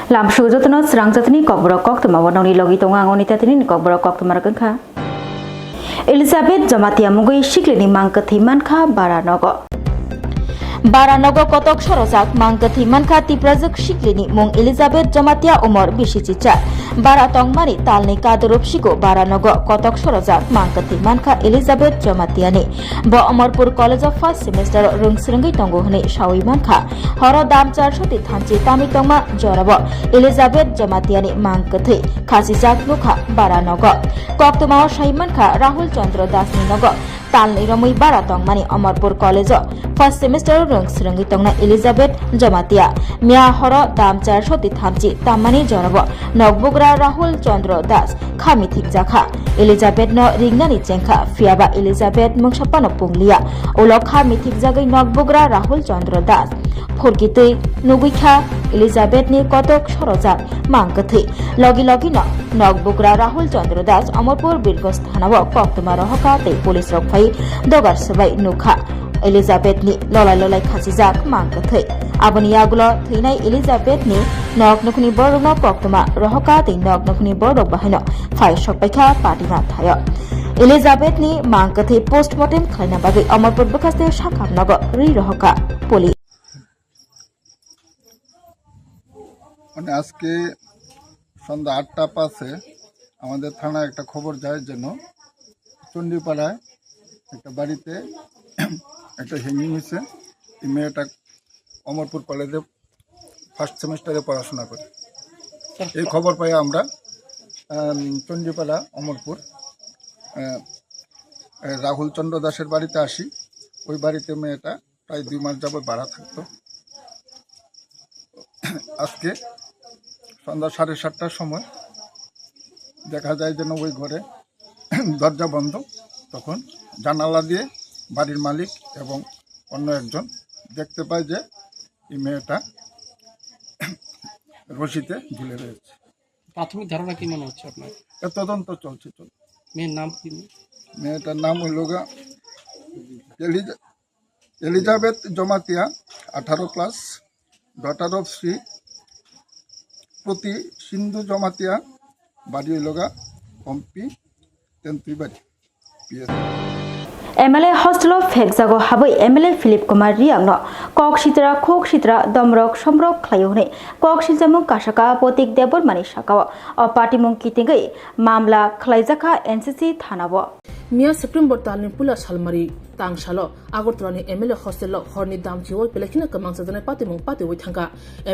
Lamsu jotono Swrangchati Kokborok Koktwma wanoni logi tonga ngoni tatini Kokborok Koktwma rakengkha. Elizabeth Jamatia mugoi shiklini mangkathi mankha baranogo. Baranogo kotok sorojak mangkathi mankha tiprajak shiklini mung Elizabeth Jamatia umor bisi cica. Baratong mani talni kadorop shiko baranogo kotok sorojak mangkathi mankha Elizabeth Jamatiani. Bo Amarpur College of First Semester rungsrungai tongo hne shawi mankha. Horo dam 400 thanchi tami tongma jorabo Elizabeth Jamatiani mangkathi khasijak lukha baranogo. Koktwma shai mankha Rahul Chandra Das ni nogo. Talni ramui baratong mani Amarpur College First Semester rungsrungai tongna Elizabeth Jamatia. Mia horo dam 400 thanchi tamani jorabo nogbugra Rahul Chandra Das khami thikjakha. Elizabeth no ringnani chengkha fiaba Elizabeth mungsapano punglia ulo khami thikjagai nogbugra Rahul Chandra Das phurkitui nuguikha Elizabeth ni kotok sorojak mangkathi logi no nogbugra Rahul Chandra Das Amarpur Birgos thanao Koktwma rohka tei police rok phai dogar sabai nukha Elizabeth ni lolai khasijak mangkathi aboni yagulo theinai Elizabeth ni nok nukni borno Koktwma rohka tei nok nukni borno bahino phai sokpaikha partima thayo Elizabeth ni mangkathi postmortem khlaina bagai Amarpur bakaste shakam nago ri rohka police মানে আজকে সন্ধ্যা ৮টা ৫-এ আমাদের থানায় একটা খবর যায় যেন চণ্ডীপাড়ায় একটা বাড়িতে একটা হ্যাঙ্গিং হয়েছে। এই মেয়েটা অমরপুর কলেজে ফার্স্ট সেমিস্টারে পড়াশোনা করে। এই খবর পাই আমরা চণ্ডীপাড়া অমরপুর রাহুল চন্দ্র দাসের বাড়িতে আসি। ওই বাড়িতে মেয়েটা প্রায় 2 মাস যাবত ভাড়া থাকতো। আজকে সন্ধ্যা 7:30টার সময় দেখা যায় যেন ওই ঘরে দরজা বন্ধ। তখন জানালা দিয়ে বাড়ির মালিক এবং অন্য একজন দেখতে পায় যে এই মেয়েটা রশিতে ঝুলে রয়েছে। প্রাথমিক ধারণা কি মনে হচ্ছে আপনার? এর তদন্ত চলছে। মেয়ের নাম কি? মেয়েটার নাম হইল Elizabeth Jamatia, 18 class, daughter of Shri প্রতি সিন্ধু জমাতিয়া, বাড়ি হইল কম্পি তেন্তুই বাড়ি PS. MLA hostel phekjago habai MLA Philip Kumar Riang no kok sitra domrok somrok khlaiyone kok siljamung kasaka potik debor mani sakao o patimung kitingai mamla khlaijaka NCC thanabo Mia September talni pula salmari tang salo agortrani MLA hostel horni dam chiwo pelekina kamang sadane patimung patiwoi thanga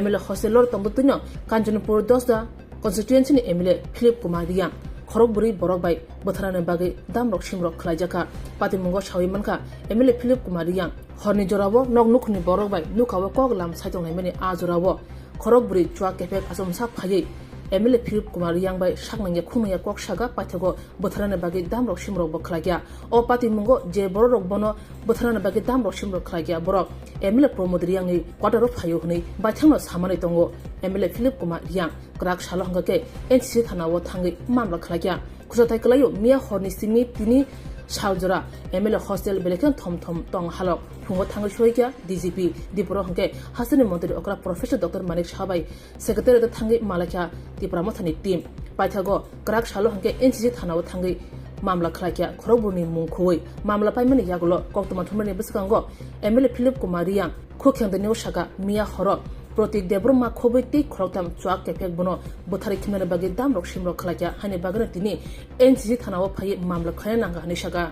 MLA hostel tombutunya Kanjanpur 10 constituency ni MLA Philip Kumar Riang Kokborok borok bai botharane bagai damrok simrok khlaijaka patimungo shawi manka MLA Philip Kumar Riang horni jorabo nok nukhni borok bai nukawo koglam saitong naimani a jorabo Kokborok chua kepe asum sak phayei MLA Philip Kumar Riang bai saknangya khumaya kok saga pathago botharane bagai damrok simrok bo khlaigya o patimungo je borok bono botharane bagai damrok simrok khlaigya borok MLA Pramod Riang ni quarter of phayo hni baithangno samani tongo MLA Philip Kumar Riang krak salo hangake NCC thanawo thangai mamla khlaigya khusatai kalayo mia horni simi tini saljora MLA hostel belekan thom tong halok phungo thangai soikya DGP Dipro hangke hasani mantri okra Professor Dr Manik Sabai Secretary da thangai malakya Dipra mathani team paithago krak salo hangke NCC thanawo thangai mamla khlaikya Kokborokni mungkhoi mamla paimani yagulo Koktwma thumani biskango MLA Philip Kumar Riang khokhyangdani osaka mia horo protik debroma khobiti khoroktam chuak kepek bono bothari khimene bagi damrok simrok khlaikya hani bagana tini NCC thanao phai mamla khaya nanga hani saga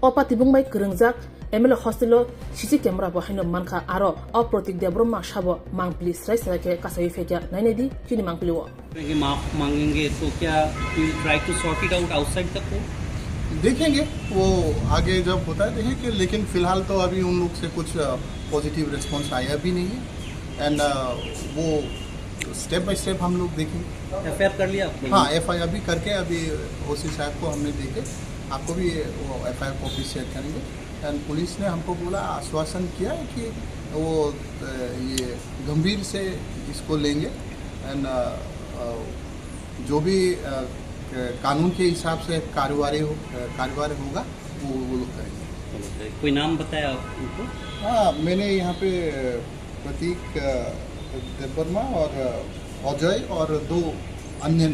opati bungbai krengjak MLA hostelo CC camera bo haino manka aro protik debroma shabo mangpli srai srai kasai fekya nainedi chini mangpli wo ये माफ मांगेंगे तो क्या you try to sort it out outside the court? देखेंगे वो आगे जब होता है देखेंगे, लेकिन फिलहाल तो अभी उन लोग से कुछ पॉजिटिव रिस्पांस आया भी नहीं है एंड वो स्टेप बाय स्टेप हम लोग देखेंगे। एफआईआर कर लिया आपने? हाँ, एफआईआर भी करके अभी ओसी साहब को हमने देखे, आपको भी वो एफआईआर कॉपी शेयर करेंगे एंड पुलिस ने हमको बोला, आश्वासन किया है कि वो ये गंभीर से इसको लेंगे एंड जो भी कानून के हिसाब से कार्यवाही होगा वो लोग करेंगे। कोई नाम बताया उनको? हाँ, मैंने यहाँ पे प्रतीक देववर्मा और अजय और 2 अन्य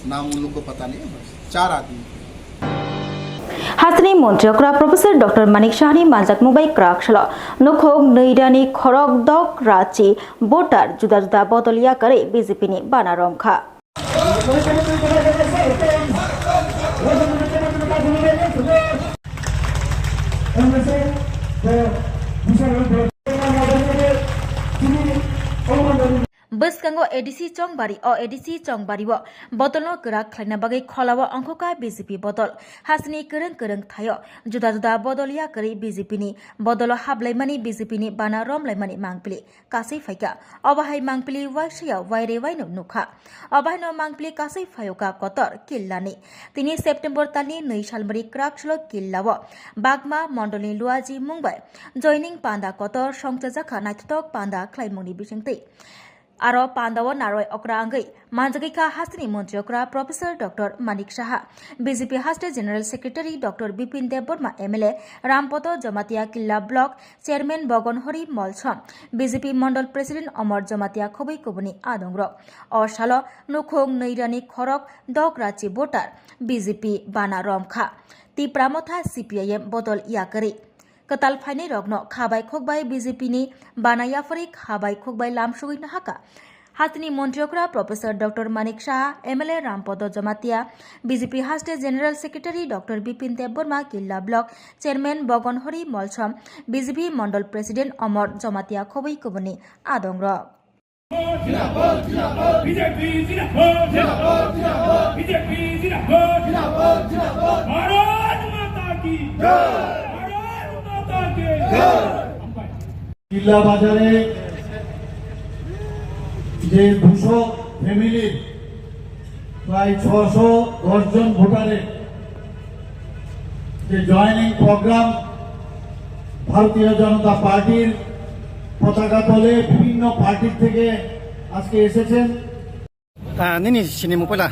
नाम उन लोग को पता नहीं है, बस 4 आदमी। हासनी मन्त्रियकरा प्रोफेसर डॉक्टर मानिक शाहनी मानजाक मुंबाई क्राकशल नखोग नैरानी खरक दक राची भोटार जुदा जुदा बदलिया करे बीजेपी नि बाना रमखा बसकांगो एडीसी चौंगबारी एडीसी चौंगबारी बदलनो गरा खलायना बागै खलाव अंखका बीजेपी बदल हासनी करंग करंग थायो जुदा जुदा बदलिया करी बीजेपी नि बदल हाबलायमानि बीजेपी नि बाना रमलायमानि मांगप्ली कासै फाइका अबाहाय मांगप्ली वाइसया वाइरे वाइनो नुखा अबाहायनो मांगप्ली कासै फायोका कतर किल्लानि तिनि सेप्टेम्बर तालनि 2 सालमारि क्राकसल किल्लाव बागमा मण्डलनि लुआजी मुंबाई जयनिंग पान्दा कतर संचाजाखा नायथटक पान्दा खलायमुनि बिसिंतै आरो पांडाव नारय अक्रा अंगै मानजगैका हास्टनि मन्त्रियकरा professor doctor Manik Saha BJP हास्ट general secretary doctor Bipin Debbarma MLA Rampada Jamatia Killa block chairman बगनहरी मलछम बीजेपी मंडल प्रेसिडेंट अमर जमातिया खबै कुबनी आदंग्र अशाल नुखोंग नैरानी खरक दक राची भोटार बीजेपी बाना रमखा तिप्रामथा सीपीआईएम बदल याकरी कताल फाइने रग्न खाबाय खोकबाय बीजेपी नि बानायाफरी खाबाय खोकबाय लामसुगै नाहाका हातनि मन्त्रियकरा professor doctor Manik Saha MLA Rampada Jamatia BJP हास्ट general secretary doctor Bipin Debbarma Killa block chairman बगनहरी मलछम बीजेपी मंडल प्रेसिडेंट अमर जमातिया खबै कुबनी आदंग्र किल्ला बाजारे जे 200 फैमिली प्राय 610 जन भोटारे जे जॉइनिंग प्रोग्राम भारतीय जनता पार्टीर पताका तले विभिन्न पार्टी থেকে আজকে এসেছেন নিনি cinema Poila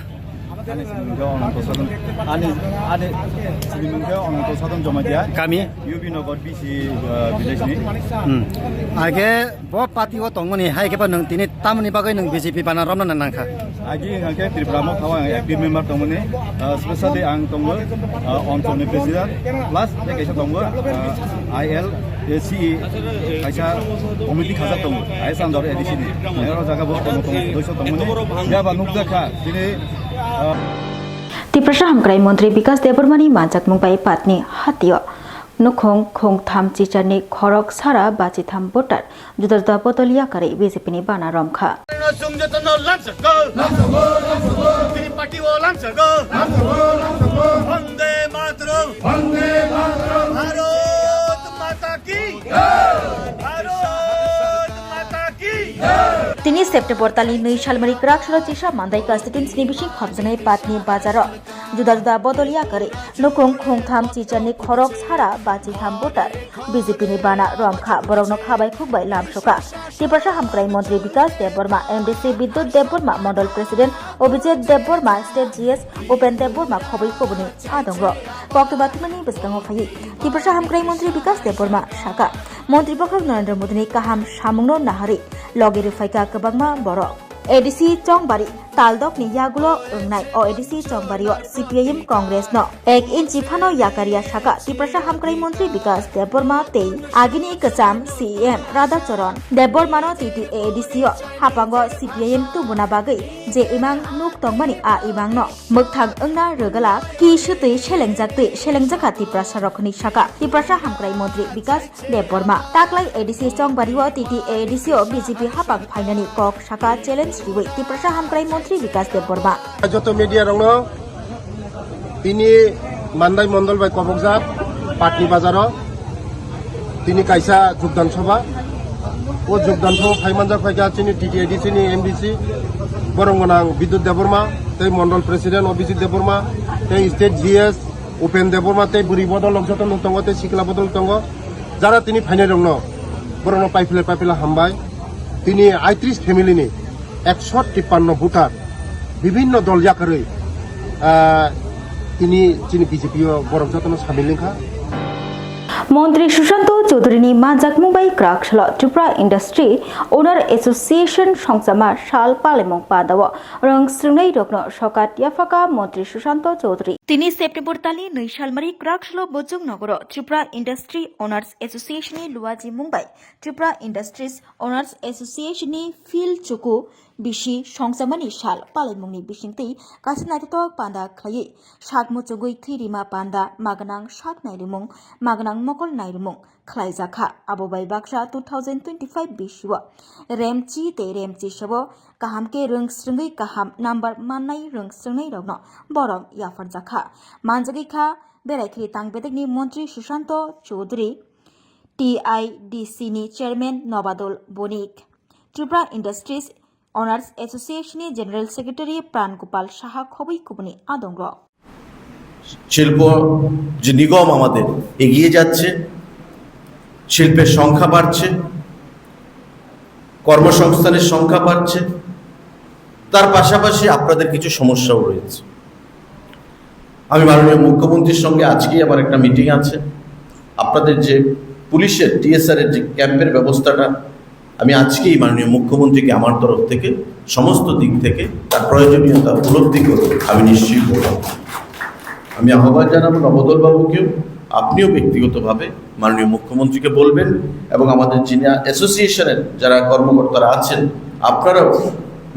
kami age bo party o tongmani hai ke ba nang tini tamni bagai nang BJP bana romna nang kha agi ngake tripura mo khawa active member tongmani especially ang tongo on tongni president plus kaisa tongo IL ACE kaisa committee khasa tongo ai samdor edition ni ero jaga bo tongo 200 tongmani ya ba nukja kha tini Tiprasa हमक्राई मन्त्री विकास देबबर्मानि मानजाक मुंबाई पातनि हातियो नुखोंग खोंग थाम चिचारनि खरक सारा बाची थाम voter जुदा जुदा बदलिया करे बीजेपीनि बाना रमखा তিনি सेप्टेम्बर तालि 2 सालमारि क्राकसल चिसा मान्दाइ कन्स्टिट्युन्सी बिसिं खबजनाय पातनि बाजार जुदा जुदा बदलिया करे नुखोंग खोंगथाम चिचारनि खरक सारा बाची थाम भोटार बीजेपीनि बाना रमखा बरंनो खाबाय खुबाय लामसका तिप्रसा हमक्राई मन्त्री Vikas Debbarma MDC Bidyut Debbarma mandal president Abhijit Debbarma state GS Upen Debbarma खबै खबनि आदंग्र कोक्तमा तिमनि बसकांगो फायि तिप्रसा हमक्राई मन्त्री विकास देबबर्मा साका मन्त्री प्रखक नरेन्द्र मोदीनि काहाम सामुंनो नाहारि लगे फाइका कबांगमा बरक एडीसी चौंगबारी तालदक नि यागुलो ओंनाय एडीसी चौंगबारी सीपीआईएम कांग्रेस न 1 इंची फानो याकारिया शाखा तिप्रसा हमक्राई मन्त्री विकास देबबर्मा तेई आगिनि कचाम सीएम राधाचरण देबबर्मा न टीटी एडीसी हापांगो सीपीआईएम तुबुना बागै जे इमां नुक तंगमानि आ इमां न मोगथां ओंना रोगला कि सुतै सेलेंजाखा तिप्रसा रखनि शाखा तिप्रसा हमक्राई मन्त्री विकास देबबर्मा ताकलाय ADC Chaungbari TT ADC BJP हापां फाइनानि कक शाखा चैलेंज रिवै तिप्रसा हमक्राई मन्त्री विकास देबबर्मा যত মিডিয়া রং তিনি মান্দাই মন্ডল বাই কবকজাত পাটনি বাজার তিনি কাইসা যোগদান সভা ও যোগদান সভা ফাইমানজা ফাইকা চিনি টিটিএডিসি নি এমডিসি বরঙ্গনাং বিদ্যুৎ দেববর্মা তৈ মন্ডল প্রেসিডেন্ট অভিজিৎ দেববর্মা তৈ স্টেট জিএস উপেন দেববর্মা তৈ বুড়ি বদল লগজত নতঙ্গ তৈ সিকলা বদল তঙ্গ যারা তিনি ফাইনাল রং বরং পাইফিলা হামবাই তিনি ৩৮ ফ্যামিলিনি 153 ভোটার বিভিন্ন দল যাকারে তিনি বিজেপি বরং যতন সামিল লেখা Montri Susanto Chaudhary Manjak Mumbai Krakshla Tripura Industry Owner Association Songsama Shal Palemong Padawa Rang Srungai Rokno Shokat Yafaka Montri Susanto Chaudhary Tini September Tali Nishalmari Krakshlo Bojong Nagoro Tripura Industry Owners Association Luaji Mumbai Tripura Industries Owners Association Phil Chuku Bishi Songsamani Shal Palemongni Bishingti Kasinatok Panda Klaye Shak Muchugui Tirima Panda Maganang Shak Nairimong Maganang Mokol Nairimong Klaizaka Abobai Baksha 2025 Bishwa Remchi Te Remchi Shabo Kahamke Rung Srungi Kaham Number Manai Rung Srungi Rogno Borong Yafarzaka Manjagika Berekri Tang Bedegni Montri Susanto Chaudhary TIDC ni Chairman Nobadol Bonik Tripura Industries Owners Association General Secretary Pran Gopal Saha Khobui Kubuni Adongro শিল্প যে নিগম আমাদের এগিয়ে যাচ্ছে শিল্পের সংখ্যা বাড়ছে কর্মসংস্থানের সংখ্যা বাড়ছে তার পাশাপাশি আপনাদের কিছু সমস্যাও রয়েছে আমি মাননীয় মুখ্যমন্ত্রীর সঙ্গে আজকেই আমার একটা মিটিং আছে আপনাদের যে পুলিশের টিএসআর এর যে ক্যাম্পের ব্যবস্থাটা আমি আজকেই মাননীয় মুখ্যমন্ত্রীকে আমার তরফ থেকে সমস্ত দিক থেকে তার প্রয়োজনীয়তা উপলব্ধি করে আমি নিশ্চয়ই বলব আমি আহ্বান জানাবো নবদল বাবুকেও আপনিও ব্যক্তিগতভাবে মাননীয় মুখ্যমন্ত্রীকে বলবেন এবং আমাদের যিনি অ্যাসোসিয়েশনের যারা কর্মকর্তারা আছেন আপনারাও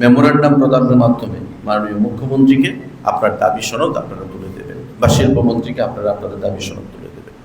মেমোরান্ডাম প্রদানের মাধ্যমে মাননীয় মুখ্যমন্ত্রীকে আপনার দাবি সনদ আপনারা তুলে দেবেন বা শিল্পমন্ত্রীকে আপনারা আপনাদের দাবি সনদ তুলে দেবেন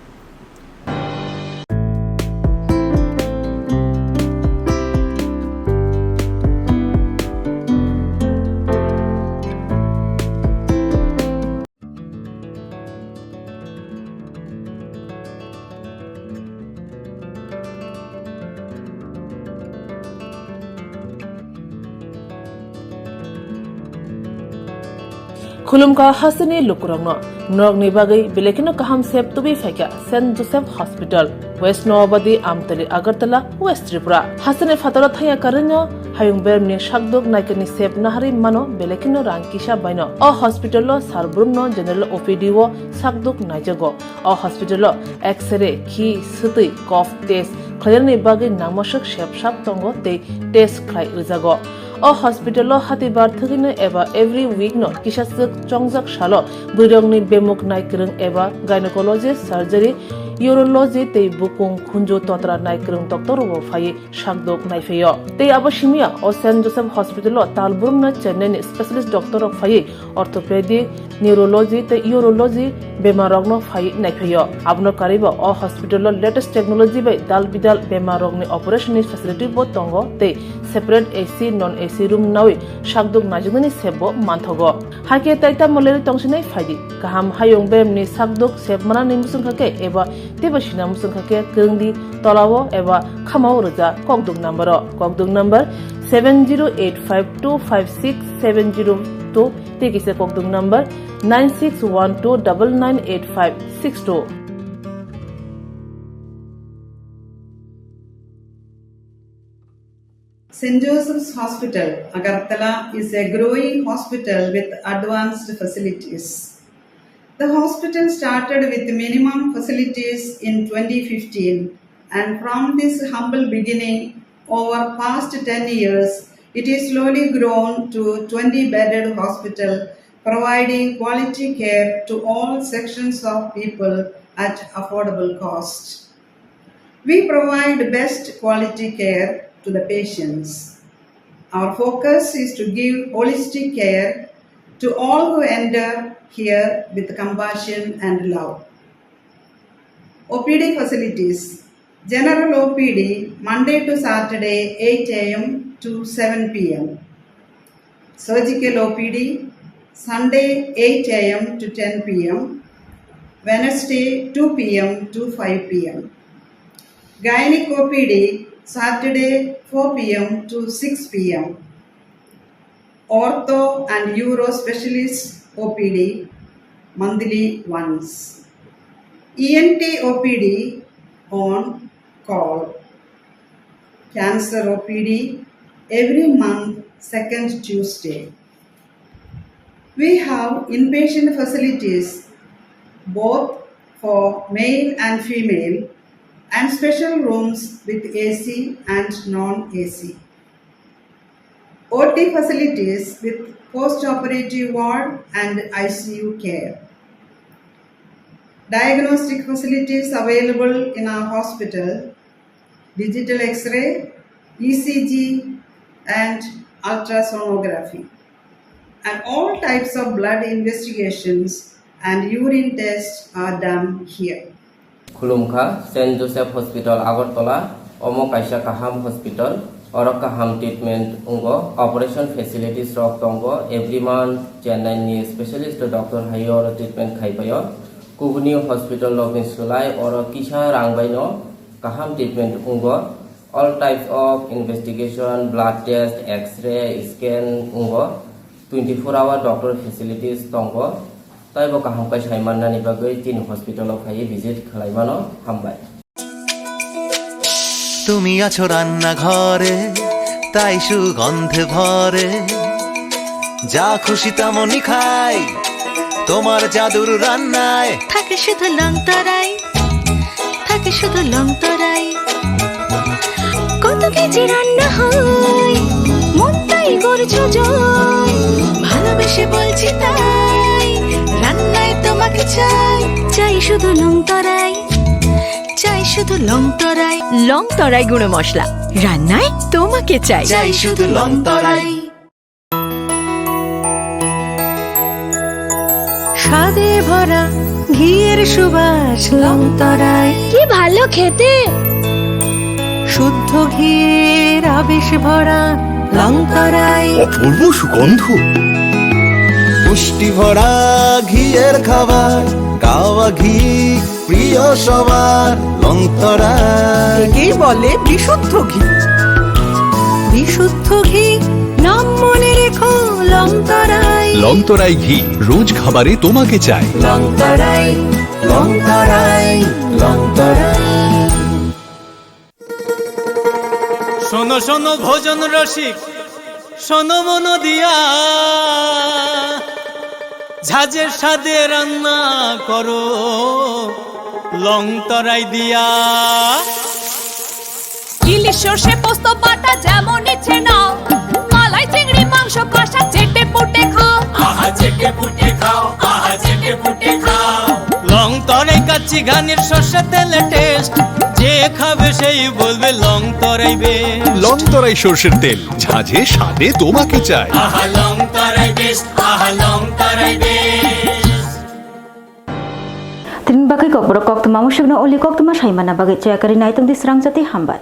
Khulumka Hasani Lukurangno, Norgni Bagai, Belekino Kaham Sep to be Feka, St. Joseph Hospital, West Nobody, Amtali Agartala, West Tripura. Hasane Fatarataya Karino, Hayung Berni Shakdog Nakani Sep Nahari Mano, Belekino Rankisha Bino, or Hospital Sarbrumno, General OPDO, Sakdok Najago, or Hospital X-ray, Key, Suti, Cough Test, Clearly Bagai Namashak Shep Shap Tongo, they test Cry Rizago. O hospital lo hati bar thugino eba every week no kisasuk chongjak shalo burongni bemuk naikrung eba gynecologist surgery urology tei bukung khunjo totra naikrung doctor wo phai shakdok naifeyo tei abashimia o St. Joseph Hospital lo talburum na chennai specialist doctor of phai orthopedic neurology tei urology bemarogno phai naifeyo abno kariba o hospital lo latest technology bai dal bidal bemarogni operation facility bo tongo tei separate AC non AC room nawi shakdok najungni sebo manthogo hake taita moleri tongsine faidi kaham hayong bemni shakdok sebmana ni musungkhake eba tebashina musungkhake krungdi tolawo eba khamao roja kokdok number 7085256702 tekise kokdok number 9612998562 St. Joseph's Hospital, Agartala, is a growing hospital with advanced facilities. The hospital started with minimum facilities in 2015, and from this humble beginning, over past 10 years, it is slowly grown to 20-bedded hospital, providing quality care to all sections of people at affordable cost. We provide best quality care to the patients. Our focus is to give holistic care to all who enter here with compassion and love. OPD facilities. General OPD Monday to Saturday 8 a.m. to 7 p.m. Surgical OPD Sunday 8 a.m. to 10 p.m. Wednesday 2 p.m. to 5 p.m. Gynec OPD Saturday 4 p.m. to 6 p.m. Ortho and Uro Specialist OPD monthly once. ENT OPD on call. Cancer OPD every month, second Tuesday. We have inpatient facilities both for male and female and special rooms with AC and non-AC. OT facilities with post-operative ward and ICU care. Diagnostic facilities available in our hospital, digital X-ray, ECG and ultrasonography, and all types of blood investigations and urine tests are done here. Khulumkha St. Joseph Hospital Agartala Omo Kaisa Kaham Hospital Oro Kaham treatment ungo operation facilities rok tongo every month Chennai ni specialist doctor hayo treatment khaipayo Kubuni Hospital Login Sulai Oro Kisha Rangbaino Kaham treatment ungo all types of investigation blood test x-ray scan ungo 24-hour doctor facilities tongo Taibo kaham kai saiman nani bagai tin hospital of hai visit khalaimano hambai তুমি আছো রান্না ঘরে তাই সুগন্ধে ভরে যা খুশি তেমনই খাই তোমার জাদুর রান্নায় থাকে শুধু লংতরাই থাকে শুধু লংতরাই কত কেজি রান্না হয় মন তাই করছো জয় ভালোবেসে বলছি তাই রান্নায় তোমাকে চাই চাই শুধু লংতরাই চাই শুধু লংতরাই লংতরাই গুঁড়ো মশলা রান্নায় তোমাকে চাই চাই শুধু লংতরাই স্বাদে ভরা ঘিয়ের সুবাস লংতরাই কি ভালো খেতে শুদ্ধ ঘিয়ের আবেশ ভরা লংতরাই অপূর্ব সুগন্ধ পুষ্টি ভরা ঘিয়ের খাবার গাওয়া ঘি প্রিয় সবার লংতরাই একেই বলে বিশুদ্ধ ঘি বিশুদ্ধ ঘি নাম মনে রেখো লংতরাই লংতরাই ঘি রোজ খাবারে তোমাকে চাই লংতরাই লংতরাই লংতরাই শোনো শোনো ভোজন রসিক শোনো মন দিয়া ঝাঁঝের স্বাদে রান্না করো লংতরাই দিয়া ইলিশ সর্ষে পোস্ত বাটা যেমন ইচ্ছে নাও মালাই চিংড়ি মাংস কষা চেটে পুটে খাও আহা চেটে পুটে খাও আহা চেটে পুটে খাও লংতরাই কাচ্চি ঘানির সর্ষে তেলে টেস্ট যে খাবে সেই বলবে লংতরাই বেশ লংতরাই সরষের তেল ঝাঁঝে স্বাদে তোমাকে চাই আহা লংতরাই বেশ আহা লংতরাই বেশ Tin bagai Kokborok Koktwma musibna oli Koktwma saimana bagai cekari naitung di Swrangchati hambai